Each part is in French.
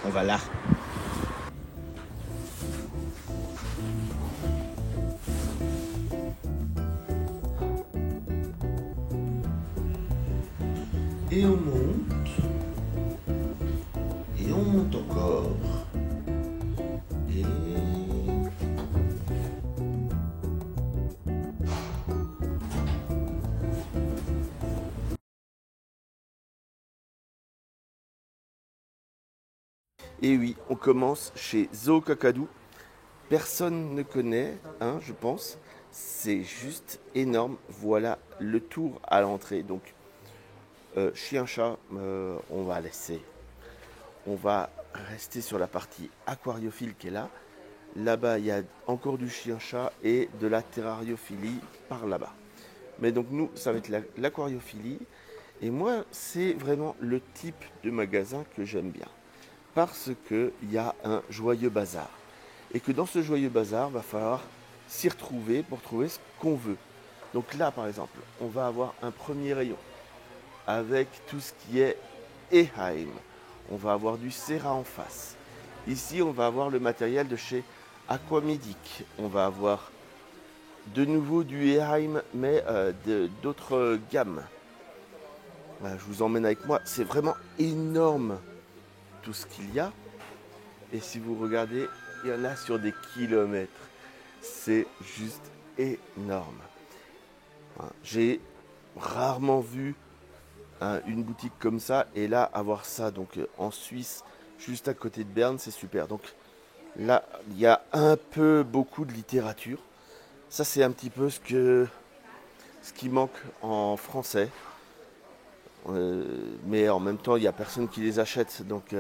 On va là. Et on monte. Et on monte encore. Et... Et oui, on commence chez Zoo Kakadu. Personne ne connaît, hein, je pense. C'est juste énorme. Voilà le tour à l'entrée. Donc, chien-chat, on va laisser. On va rester sur la partie aquariophile qui est là. Là-bas, il y a encore du chien-chat et de la terrariophilie par là-bas. Mais donc nous, ça va être l'aquariophilie. Et moi, c'est vraiment le type de magasin que j'aime bien. Parce qu'il y a un joyeux bazar. Et que dans ce joyeux bazar, va falloir s'y retrouver pour trouver ce qu'on veut. Donc là, par exemple, on va avoir un premier rayon avec tout ce qui est Eheim. On va avoir du Serra en face. Ici, on va avoir le matériel de chez Aquamedic. On va avoir de nouveau du Eheim, mais d'autres gammes. Voilà, je vous emmène avec moi. C'est vraiment énorme tout ce qu'il y a. Et si vous regardez, il y en a sur des kilomètres. C'est juste énorme. J'ai rarement vu une boutique comme ça. Et là, avoir ça donc en Suisse, juste à côté de Berne, c'est super. Donc là, il y a beaucoup de littérature. Ça, c'est un petit peu ce qui manque en français. Mais en même temps, il n'y a personne qui les achète. Donc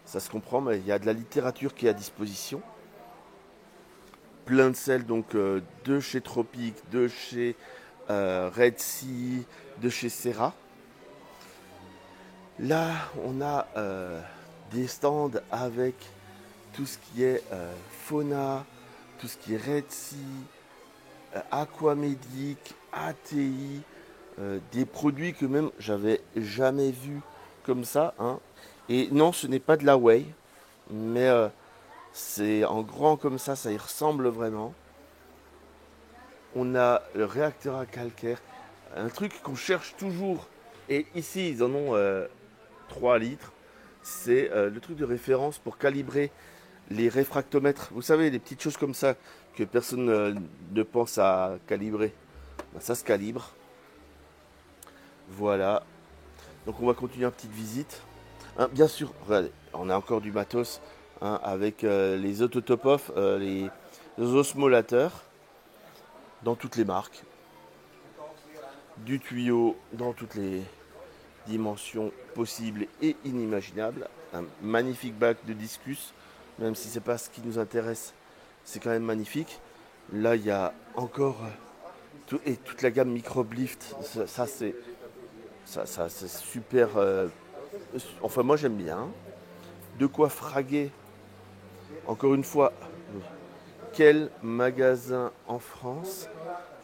ça se comprend. Mais il y a de la littérature qui est à disposition. Plein de sels, donc de chez Tropic, de chez Red Sea, de chez Serra. Là, on a des stands avec tout ce qui est Fauna, tout ce qui est Red Sea, Aquamedic, ATI, des produits que même j'avais jamais vus comme ça. Hein. Et non, ce n'est pas de la whey, mais c'est en grand comme ça y ressemble vraiment. On a le réacteur à calcaire, un truc qu'on cherche toujours. Et ici, ils en ont 3 litres. C'est le truc de référence pour calibrer les réfractomètres. Vous savez, les petites choses comme ça que personne ne pense à calibrer. Ben, ça se calibre. Voilà. Donc on va continuer une petite visite. Hein, bien sûr, regardez, on a encore du matos hein, avec les autotop-off, les osmolateurs dans toutes les marques. Du tuyau dans toutes les dimensions possibles et inimaginables. Un magnifique bac de discus, même si c'est pas ce qui nous intéresse, c'est quand même magnifique. Là, il y a encore toute la gamme Microblift. Ça c'est super. Enfin, moi j'aime bien. De quoi fraguer. Encore une fois, quel magasin en France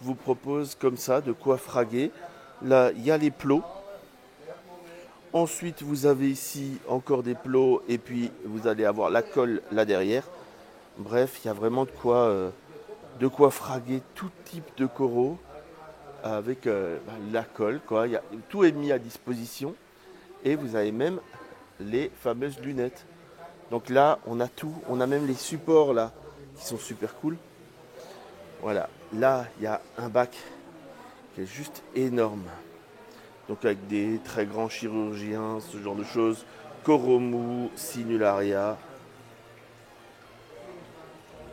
vous propose comme ça de quoi fraguer? Là, il y a les plots. Ensuite, vous avez ici encore des plots et puis vous allez avoir la colle là derrière. Bref, il y a vraiment de quoi fraguer tout type de coraux avec la colle. Quoi. Tout est mis à disposition et vous avez même les fameuses lunettes. Donc là, on a tout. On a même les supports là qui sont super cool. Voilà. Là, il y a un bac qui est juste énorme. Donc avec des très grands chirurgiens, ce genre de choses. Coromu, Sinularia.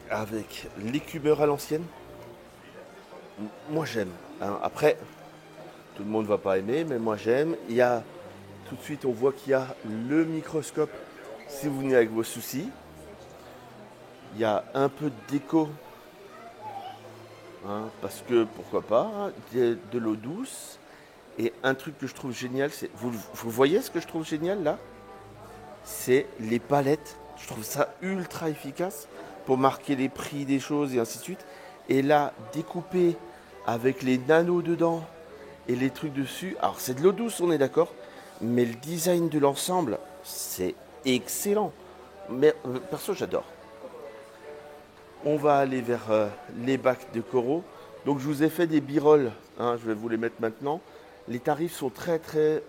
Avec l'écumeur à l'ancienne. Moi j'aime. Hein. Après, tout le monde ne va pas aimer, mais moi j'aime. Il y a, tout de suite on voit qu'il y a le microscope si vous venez avec vos soucis. Il y a un peu de déco. Hein, parce que pourquoi pas, de l'eau douce. Et un truc que je trouve génial, c'est. Vous voyez ce que je trouve génial là? C'est les palettes. Je trouve ça ultra efficace pour marquer les prix des choses et ainsi de suite. Et là, découpé avec les nanos dedans et les trucs dessus. Alors c'est de l'eau douce, on est d'accord. Mais le design de l'ensemble, c'est excellent. Mais perso, j'adore. On va aller vers les bacs de coraux. Donc je vous ai fait des birolles, hein, je vais vous les mettre maintenant. Les tarifs sont très très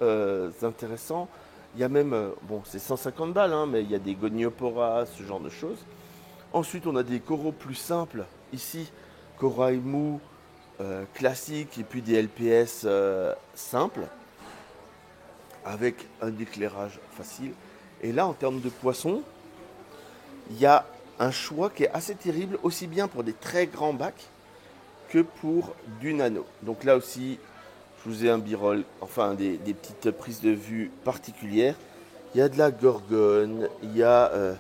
intéressants. Il y a même, bon c'est 150 balles, hein, mais il y a des gonioporas, ce genre de choses. Ensuite on a des coraux plus simples. Ici, corail mou, classique, et puis des LPS simples, avec un éclairage facile. Et là en termes de poissons, il y a un choix qui est assez terrible, aussi bien pour des très grands bacs que pour du nano. Donc là aussi, je vous ai un b-roll, enfin des petites prises de vue particulières. Il y a de la gorgone, il y a...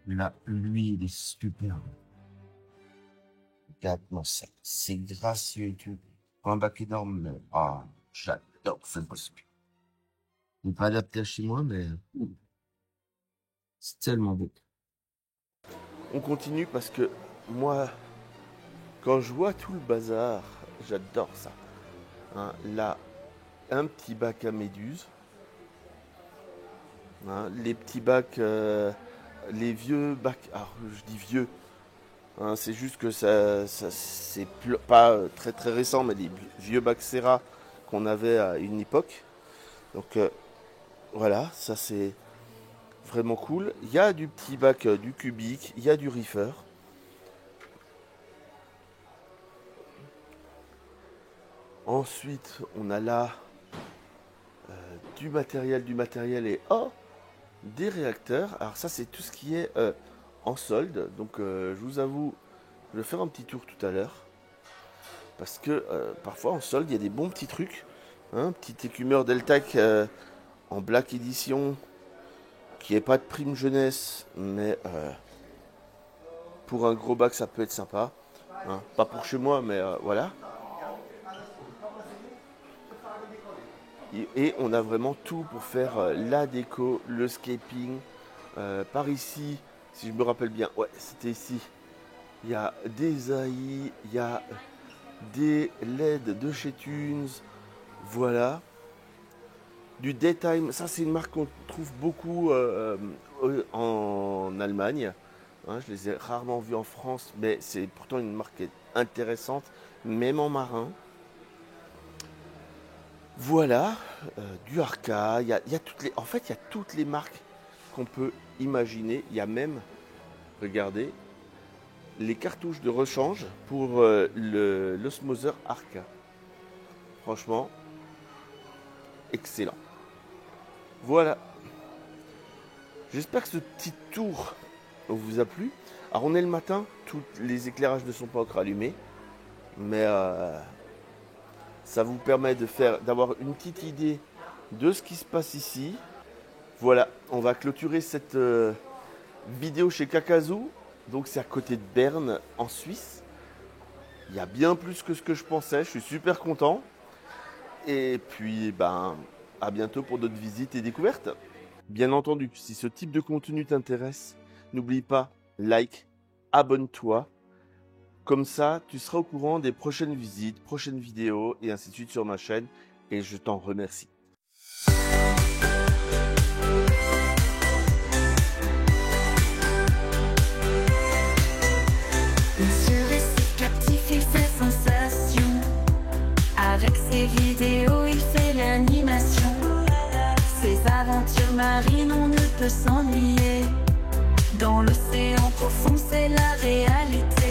Là, lui, il est super. Regarde-moi ça. C'est gracieux et tout. Pour un bac énorme, mais... Ah, j'adore ce poisson. Il n'est pas adapté à chez moi, mais c'est tellement beau. On continue parce que moi, quand je vois tout le bazar, j'adore ça. Hein, là, un petit bac à méduses. Hein, les petits bacs, les vieux bacs. Alors, je dis vieux. Hein, c'est juste que ça c'est pas très très récent, mais des vieux bacs Serra qu'on avait à une époque. Donc voilà, ça c'est vraiment cool. Il y a du petit bac, du cubique, il y a du reefer. Ensuite, on a là du matériel et des réacteurs. Alors ça, c'est tout ce qui est en solde. Donc je vous avoue, je vais faire un petit tour tout à l'heure. Parce que parfois en solde, il y a des bons petits trucs. Hein, petit écumeur Deltac en Black Edition, qui n'est pas de prime jeunesse, mais pour un gros bac, ça peut être sympa. Hein, pas pour chez moi, mais voilà. Et on a vraiment tout pour faire la déco, le scaping. Par ici, si je me rappelle bien, ouais, c'était ici. Il y a des AI, il y a des LED de chez Tunes. Voilà. Du Daytime, ça c'est une marque qu'on trouve beaucoup en Allemagne. Hein, je les ai rarement vus en France, mais c'est pourtant une marque intéressante, même en marin. Voilà, du Arca, il y a toutes les, en fait, il y a toutes les marques qu'on peut imaginer. Il y a même, regardez, les cartouches de rechange pour l'Osmoser Arca. Franchement, excellent. Voilà. J'espère que ce petit tour vous a plu. Alors on est le matin, tous les éclairages ne sont pas encore allumés, mais ça vous permet d'avoir une petite idée de ce qui se passe ici. Voilà, on va clôturer cette vidéo chez Kakazoo. Donc c'est à côté de Berne, en Suisse. Il y a bien plus que ce que je pensais, je suis super content. Et puis, ben, à bientôt pour d'autres visites et découvertes. Bien entendu, si ce type de contenu t'intéresse, n'oublie pas, like, abonne-toi. Comme ça, tu seras au courant des prochaines visites, prochaines vidéos et ainsi de suite sur ma chaîne. Et je t'en remercie. Ce récit captif, il fait sensation. Avec ses vidéos, il fait l'animation. Ses aventures marines, on ne peut s'ennuyer. Dans l'océan profond, c'est la réalité.